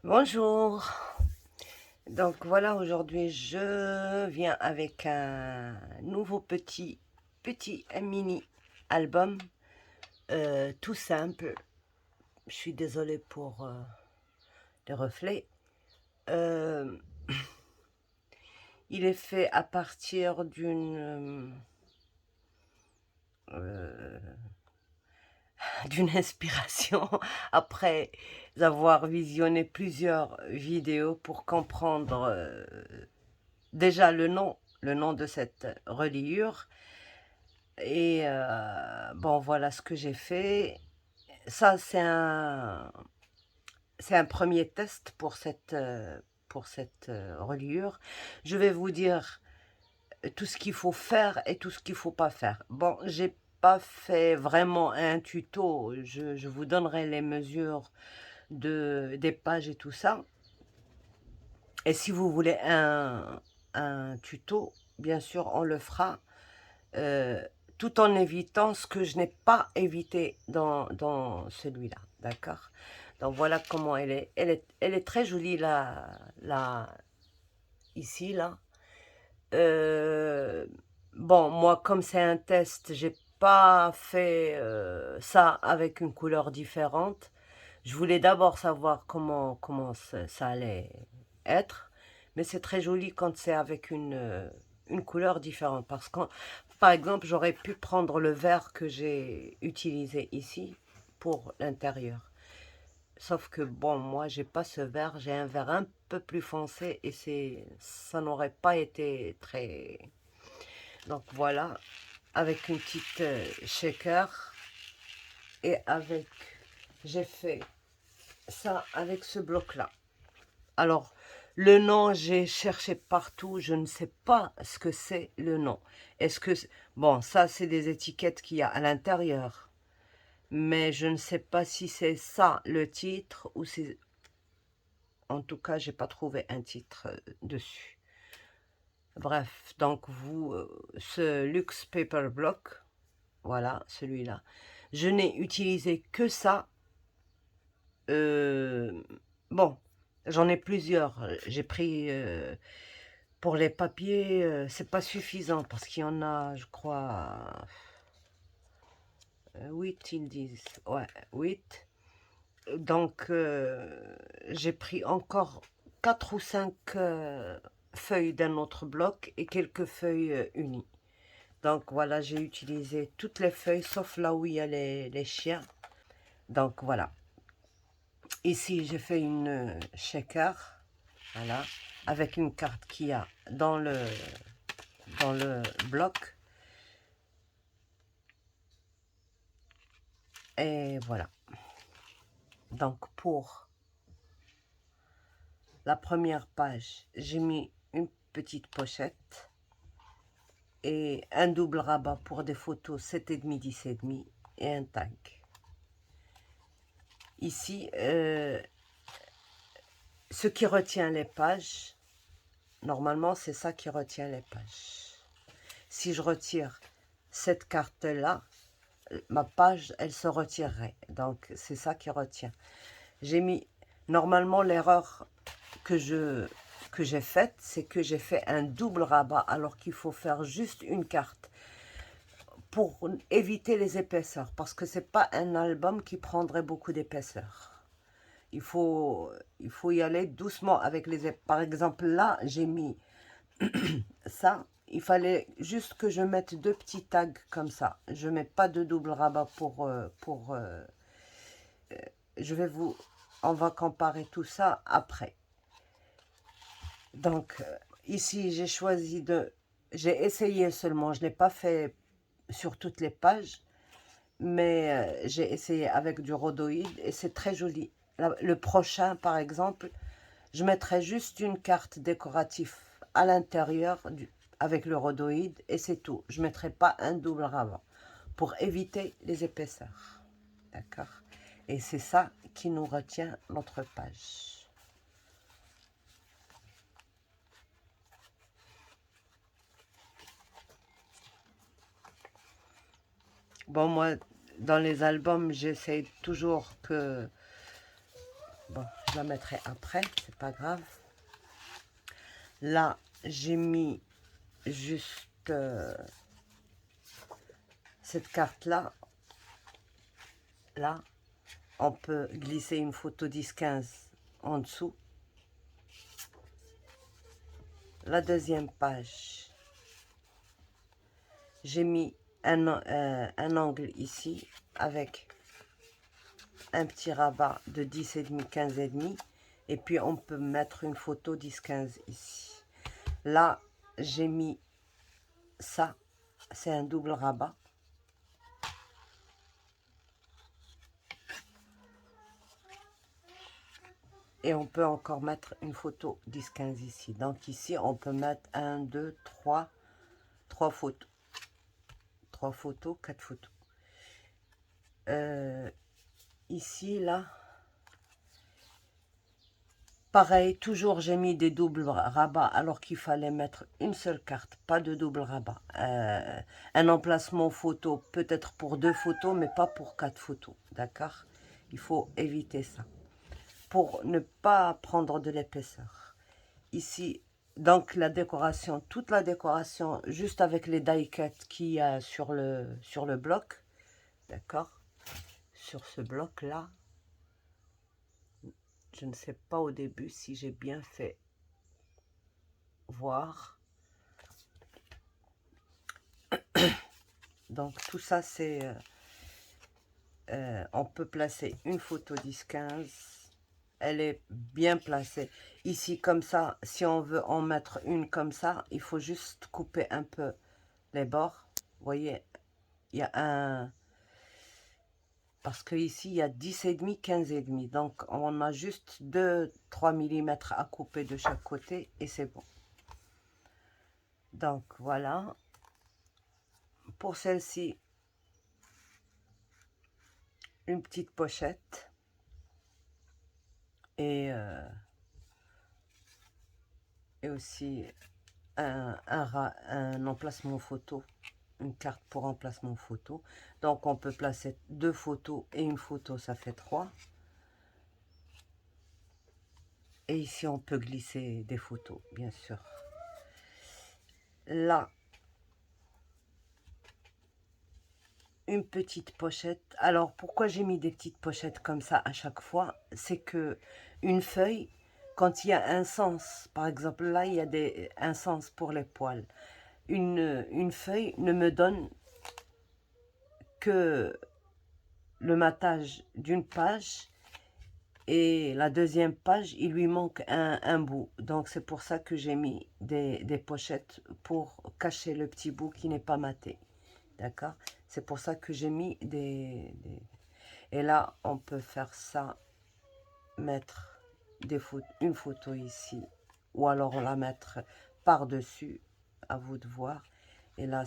Bonjour. Donc voilà, aujourd'hui je viens avec un nouveau un mini album tout simple. Je suis désolée pour les reflets. Euh, il est fait à partir euh, d'une inspiration après avoir visionné plusieurs vidéos pour comprendre déjà le nom de cette reliure. Et bon, voilà ce que j'ai fait. Ça, c'est un premier test pour cette reliure. Je vais vous dire tout ce qu'il faut faire et tout ce qu'il ne faut pas faire. Bon, j'ai pas fait vraiment un tuto. Je vous donnerai les mesures des pages et tout ça. Et si vous voulez un tuto, bien sûr, on le fera. euh, Tout en évitant ce que je n'ai pas évité dans celui-là, d'accord? Donc voilà comment elle est. Elle est très jolie là ici, là. Euh, bon, moi, comme c'est un test, j'ai pas fait ça avec une couleur différente. Je voulais d'abord savoir comment ça allait être, mais c'est très joli quand c'est avec une couleur différente. Parce que, par exemple, j'aurais pu prendre le vert que j'ai utilisé ici pour l'intérieur. Sauf que, bon, moi, j'ai pas ce vert, j'ai un vert un peu plus foncé et ça n'aurait pas été très... Donc voilà, avec une petite shaker et avec... J'ai fait ça avec ce bloc-là. Alors, le nom, j'ai cherché partout, je ne sais pas ce que c'est le nom. Est-ce que... Bon, ça, c'est des étiquettes qu'il y a à l'intérieur. Mais je ne sais pas si c'est ça le titre ou c'est... En tout cas, j'ai pas trouvé un titre dessus. Bref, donc ce Luxe Paper Block, voilà, celui-là. Je n'ai utilisé que ça. Euh, bon, j'en ai plusieurs. J'ai pris pour les papiers, c'est pas suffisant parce qu'il y en a, je crois, 8, ils disent. Ouais, 8. Donc, j'ai pris encore 4 ou 5 feuilles d'un autre bloc et quelques feuilles unies. Donc, voilà, j'ai utilisé toutes les feuilles sauf là où il y a les chiens. Donc, voilà. Ici, j'ai fait une shaker, voilà, avec une carte qu'il y a dans le bloc. Et voilà. Donc, pour la première page, j'ai mis une petite pochette et un double rabat pour des photos 7,5, 10,5 et un tag. Ici, ce qui retient les pages, normalement, c'est ça qui retient les pages. Si je retire cette carte-là, ma page, elle se retirerait. Donc, c'est ça qui retient. J'ai mis, normalement, l'erreur que j'ai faite, c'est que j'ai fait un double rabat alors qu'il faut faire juste une carte pour éviter les épaisseurs parce que c'est pas un album qui prendrait beaucoup d'épaisseur. Il faut, il faut y aller doucement avec les épaisseurs. Par exemple, là, j'ai mis ça. Il fallait juste que je mette deux petits tags comme ça. Je mets pas de double rabat je vais vous... On va comparer tout ça après. Donc, ici, j'ai choisi de... J'ai essayé seulement, je n'ai pas fait sur toutes les pages, mais j'ai essayé avec du rhodoïde et c'est très joli. Le prochain, par exemple, je mettrai juste une carte décorative à l'intérieur avec le rhodoïde et c'est tout. Je ne mettrai pas un double rabat pour éviter les épaisseurs. D'accord? Et c'est ça qui nous retient notre page. Bon, moi, dans les albums, j'essaie toujours que Bon, je la mettrai après, c'est pas grave. Là, j'ai mis juste cette carte-là. Là, on peut glisser une photo 10-15 en dessous. La deuxième page, j'ai mis un angle ici avec un petit rabat de 10,5, 15,5. Et puis, on peut mettre une photo 10-15 ici. Là, j'ai mis ça. C'est un double rabat. Et on peut encore mettre une photo 10-15 ici. Donc ici, on peut mettre 1, 2, 3 photos. 3 photos, 4 photos. Ici, là, pareil, toujours j'ai mis des doubles rabats alors qu'il fallait mettre une seule carte, pas de double rabat. Un emplacement photo, peut-être pour 2 photos, mais pas pour 4 photos, d'accord? Il faut éviter ça, pour ne pas prendre de l'épaisseur. Ici, donc la décoration, toute la décoration, juste avec les die-cuts qu'il y a sur le bloc, d'accord? Sur ce bloc-là, je ne sais pas au début si j'ai bien fait voir. Donc tout ça, c'est... on peut placer une photo 10-15. Elle est bien placée. Ici, comme ça, si on veut en mettre une comme ça, il faut juste couper un peu les bords. Vous voyez, il y a un... Parce que ici, il y a 10,5, 15,5. Donc, on a juste 2-3 mm à couper de chaque côté et c'est bon. Donc, voilà. Pour celle-ci, une petite pochette. Et aussi un emplacement photo. Une carte pour emplacement photo. Donc, on peut placer 2 photos et une photo, ça fait 3. Et ici, on peut glisser des photos, bien sûr. Là, une petite pochette. Alors, pourquoi j'ai mis des petites pochettes comme ça à chaque fois? C'est que une feuille, quand il y a un sens, par exemple, là, il y a un sens pour les poils. Une feuille ne me donne que le matage d'une page et la deuxième page, il lui manque un bout. Donc, c'est pour ça que j'ai mis des pochettes pour cacher le petit bout qui n'est pas maté. D'accord? C'est pour ça que j'ai mis Et là, on peut faire ça, mettre une photo ici, ou alors la mettre par-dessus, à vous de voir. Et là,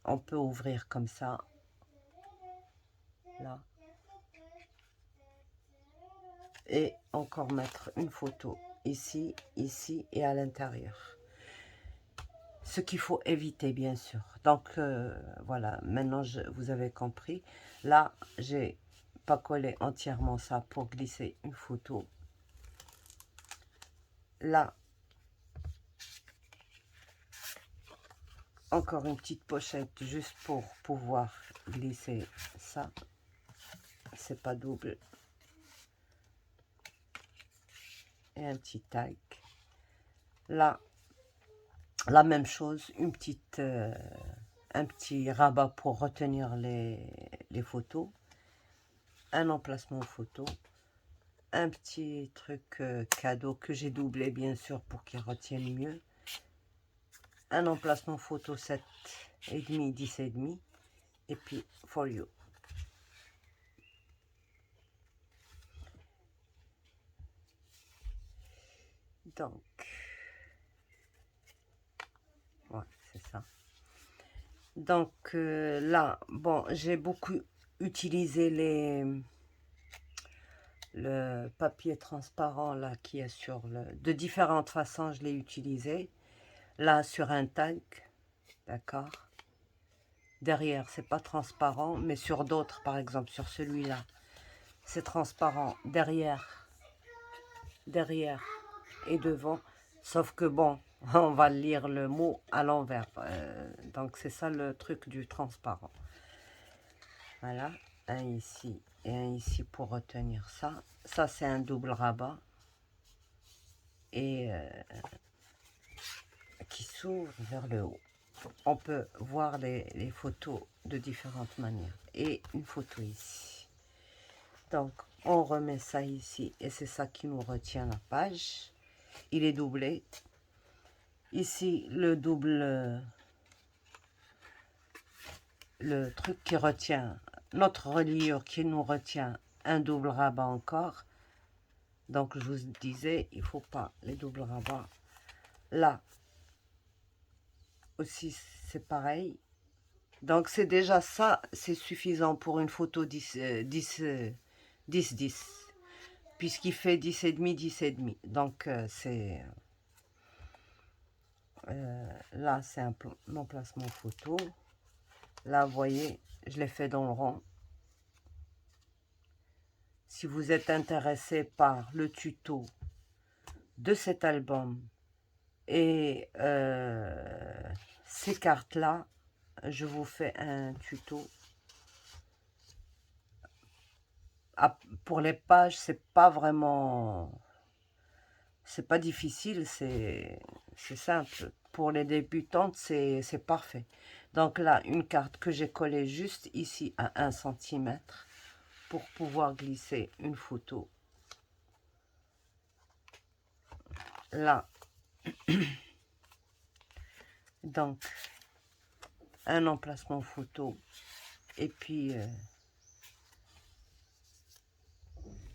on peut ouvrir comme ça, là. Et encore mettre une photo ici, ici et à l'intérieur. Ce qu'il faut éviter, bien sûr. Donc, voilà, maintenant, vous avez compris. Là, j'ai pas collé entièrement ça pour glisser une photo. Là, encore une petite pochette juste pour pouvoir glisser ça. C'est pas double. Et un petit tag. Là, la même chose, un petit rabat pour retenir les photos. Un emplacement photo. Un petit truc cadeau que j'ai doublé bien sûr pour qu'il retienne mieux. Un emplacement photo 7,5, 10,5. Et puis for you. Donc, ouais, c'est ça. Donc là, bon, j'ai beaucoup utilisé le papier transparent là qui est sur de différentes façons, je l'ai utilisé. Là, sur un tag, d'accord. Derrière, c'est pas transparent, mais sur d'autres, par exemple, sur celui-là, c'est transparent. Derrière, derrière et devant. Sauf que bon, on va lire le mot à l'envers. Donc c'est ça le truc du transparent. Voilà, un ici et un ici pour retenir ça. Ça c'est un double rabat. Et qui s'ouvre vers le haut. On peut voir les photos de différentes manières. Et une photo ici. Donc, on remet ça ici. Et c'est ça qui nous retient la page. Il est doublé. Ici, le double... Le truc qui retient... Notre reliure qui nous retient un double rabat encore. Donc, je vous disais, il ne faut pas les doubles rabats. Là, aussi, c'est pareil. Donc, c'est déjà ça, c'est suffisant pour une photo 10, 10, 10, 10. Puisqu'il fait 10 et demi, 10 et demi. Donc, c'est... là, c'est un emplacement photo. Là, vous voyez, je l'ai fait dans le rond. Si vous êtes intéressé par le tuto de cet album et ces cartes-là, je vous fais un tuto. Pour les pages, c'est pas vraiment... C'est pas difficile, c'est simple. Pour les débutantes, c'est parfait. Donc là, une carte que j'ai collée juste ici à 1 cm pour pouvoir glisser une photo. Là, donc, un emplacement photo. Et puis,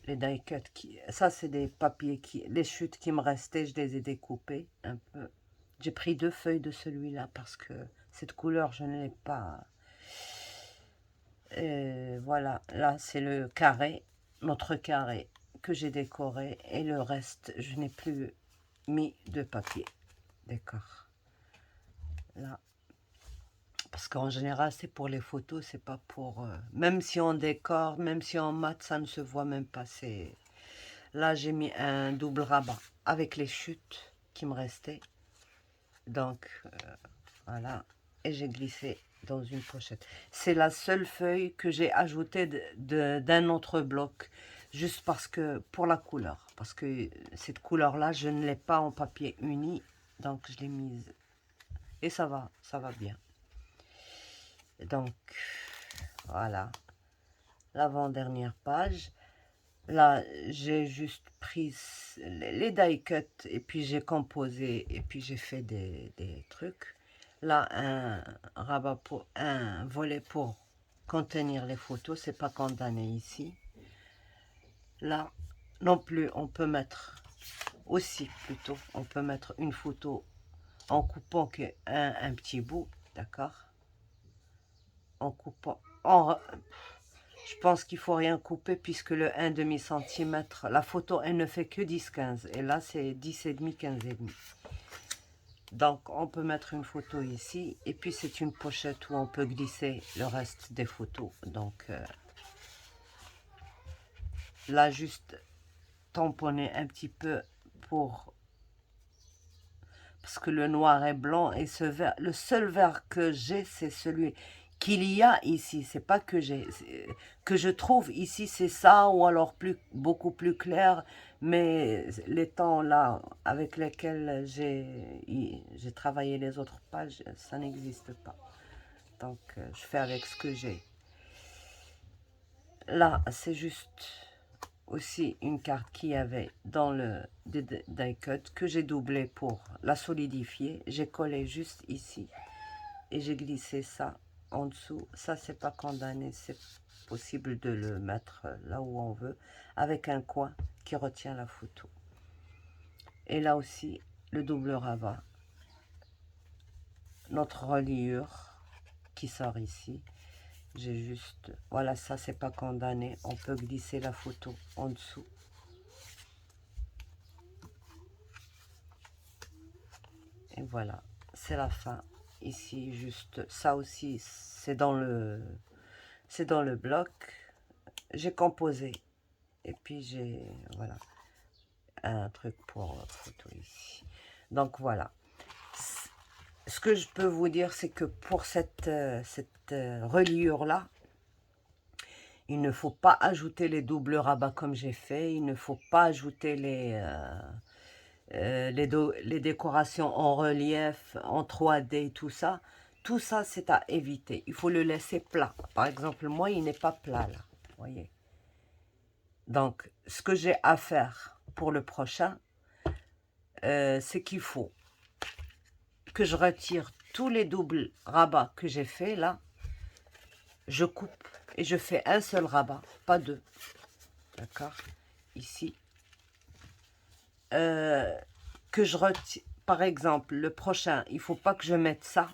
les die cuts, ça c'est des papiers, les chutes qui me restaient, je les ai découpées un peu. J'ai pris 2 feuilles de celui-là parce que cette couleur, je ne l'ai pas. Et voilà, là c'est le carré, notre carré que j'ai décoré. Et le reste, je n'ai plus mis de papier. D'accord. Là. Parce qu'en général, c'est pour les photos, c'est pas pour... même si on décore, même si on mate, ça ne se voit même pas. Là, j'ai mis un double rabat avec les chutes qui me restaient. Donc, voilà. Et j'ai glissé dans une pochette. C'est la seule feuille que j'ai ajoutée d'un autre bloc. Juste parce que, pour la couleur. Parce que cette couleur-là, je ne l'ai pas en papier uni. Donc, je l'ai mise. Et ça va bien. Donc, voilà. L'avant-dernière page. Là, j'ai juste pris les die cuts et puis j'ai composé et puis j'ai fait des trucs. Là, un rabat pour un volet pour contenir les photos, c'est pas condamné ici. Là, non plus, on peut mettre aussi plutôt, on peut mettre une photo en coupant un petit bout, d'accord? En coupant, je pense qu'il faut rien couper puisque le 1,5 cm, la photo, elle ne fait que 10-15. Et là, c'est 10,5, 15,5. Donc, on peut mettre une photo ici. Et puis, c'est une pochette où on peut glisser le reste des photos. Donc, là, juste tamponner un petit peu pour... Parce que le noir est blanc et ce vert, le seul vert que j'ai, c'est celui qu'il y a ici. C'est pas que j'ai, que je trouve ici, c'est ça, ou alors beaucoup plus clair. Mais les temps là avec lesquels j'ai travaillé les autres pages, ça n'existe pas. Donc, je fais avec ce que j'ai. Là, c'est juste aussi une carte qu'il y avait dans le die cut que j'ai doublé pour la solidifier. J'ai collé juste ici et j'ai glissé ça en dessous. Ça, c'est pas condamné, c'est possible de le mettre là où on veut avec un coin qui retient la photo. Et là aussi, le double rabat, notre reliure qui sort ici. J'ai juste, voilà, ça c'est pas condamné, on peut glisser la photo en dessous. Et voilà, c'est la fin. Ici, juste, ça aussi, c'est dans le bloc. J'ai composé. Et puis, voilà. un truc pour photo ici. Donc voilà. Ce que je peux vous dire, c'est que pour cette reliure-là, il ne faut pas ajouter les doubles rabats comme j'ai fait. Il ne faut pas ajouter les décorations en relief, en 3D, tout ça. Tout ça, c'est à éviter. Il faut le laisser plat. Par exemple, moi, il n'est pas plat, là. Vous voyez. Donc, ce que j'ai à faire pour le prochain, c'est qu'il faut que je retire tous les doubles rabats que j'ai fait, là. Je coupe et je fais un seul rabat, pas deux. D'accord? Ici. Que je retire, par exemple, le prochain, il ne faut pas que je mette ça.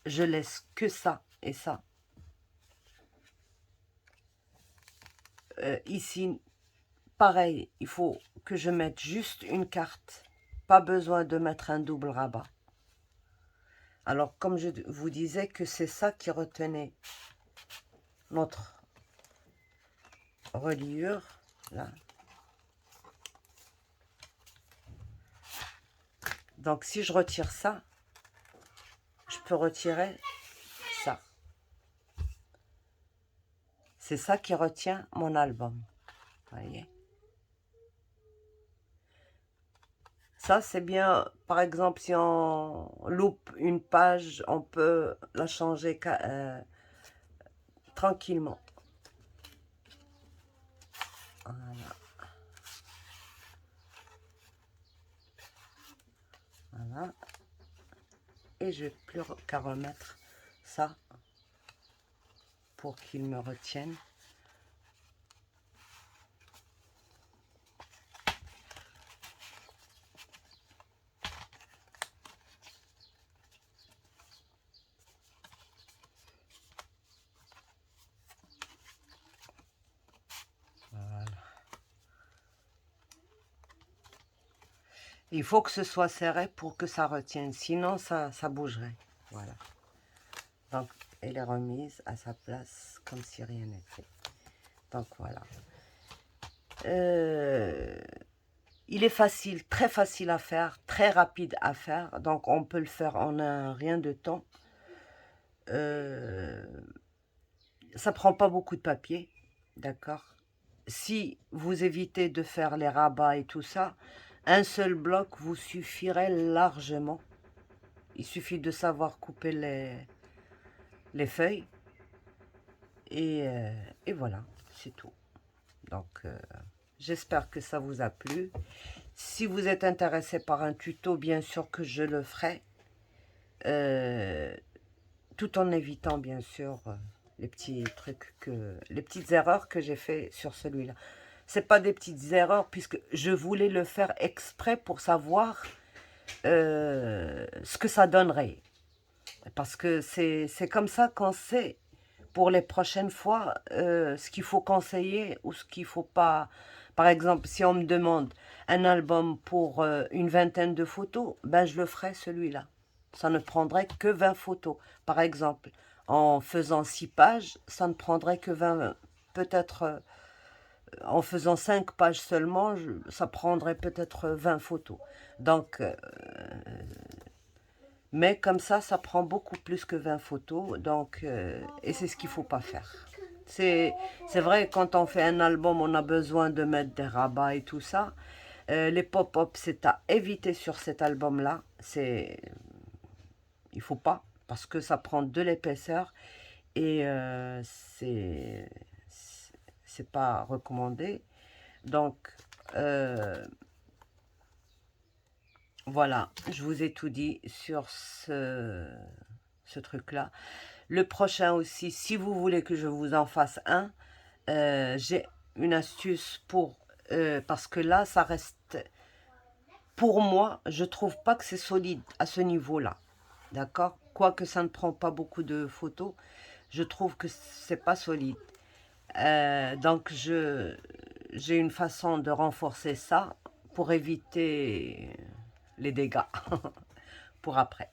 Je laisse que ça et ça. Ici, pareil, il faut que je mette juste une carte. Pas besoin de mettre un double rabat. Alors, comme je vous disais que c'est ça qui retenait notre reliure, là. Donc, si je retire ça, je peux retirer ça. C'est ça qui retient mon album. Vous voyez? Ça, c'est bien, par exemple, si on loupe une page, on peut la changer tranquillement. Voilà. Voilà. Et je n'ai plus qu'à remettre ça pour qu'il me retienne. Voilà. Il faut que ce soit serré pour que ça retienne, sinon ça bougerait. Voilà. Donc, elle est remise à sa place comme si rien n'était. Donc voilà. Il est facile, très facile à faire, très rapide à faire. Donc on peut le faire en un rien de temps. Ça prend pas beaucoup de papier, d'accord? Si vous évitez de faire les rabats et tout ça, un seul bloc vous suffirait largement. Il suffit de savoir couper les feuilles. Et voilà, c'est tout. Donc, j'espère que ça vous a plu. Si vous êtes intéressé par un tuto, bien sûr que je le ferai. Tout en évitant, bien sûr, les petits trucs les petites erreurs que j'ai fait sur celui-là. C'est pas des petites erreurs, puisque je voulais le faire exprès pour savoir ce que ça donnerait. Parce que c'est comme ça qu'on sait pour les prochaines fois ce qu'il faut conseiller ou ce qu'il faut pas. Par exemple, si on me demande un album pour une vingtaine de photos, ben je le ferai celui-là. Ça ne prendrait que 20 photos. Par exemple, en faisant 6 pages, ça ne prendrait que 20. Peut-être en faisant 5 pages seulement, ça prendrait peut-être 20 photos. Donc, mais comme ça prend beaucoup plus que 20 photos. Donc, et c'est ce qu'il ne faut pas faire. C'est vrai, quand on fait un album, on a besoin de mettre des rabats et tout ça. Les pop-up, c'est à éviter sur cet album-là. Il faut pas, parce que ça prend de l'épaisseur et c'est pas recommandé. Donc, voilà, je vous ai tout dit sur ce truc-là. Le prochain aussi, si vous voulez que je vous en fasse un, j'ai une astuce pour... parce que là, ça reste... Pour moi, je trouve pas que c'est solide à ce niveau-là. D'accord? Quoique ça ne prend pas beaucoup de photos, je trouve que c'est pas solide. Donc, j'ai une façon de renforcer ça pour éviter les dégâts pour après.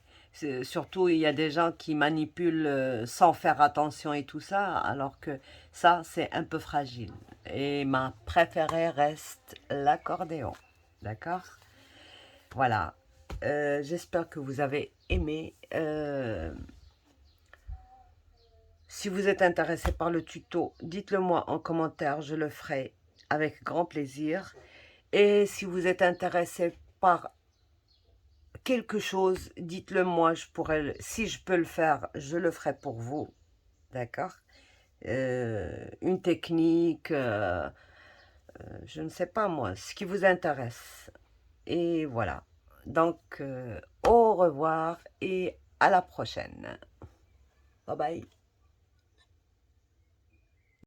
Surtout, il y a des gens qui manipulent sans faire attention et tout ça, alors que ça, c'est un peu fragile. Et ma préférée reste l'accordéon. D'accord? Voilà. J'espère que vous avez aimé. Si vous êtes intéressé par le tuto, dites-le moi en commentaire, je le ferai avec grand plaisir. Et si vous êtes intéressé par quelque chose, dites-le moi, si je peux le faire, je le ferai pour vous, d'accord? Une technique, je ne sais pas moi, ce qui vous intéresse. Et voilà. Donc, au revoir et à la prochaine. Bye bye.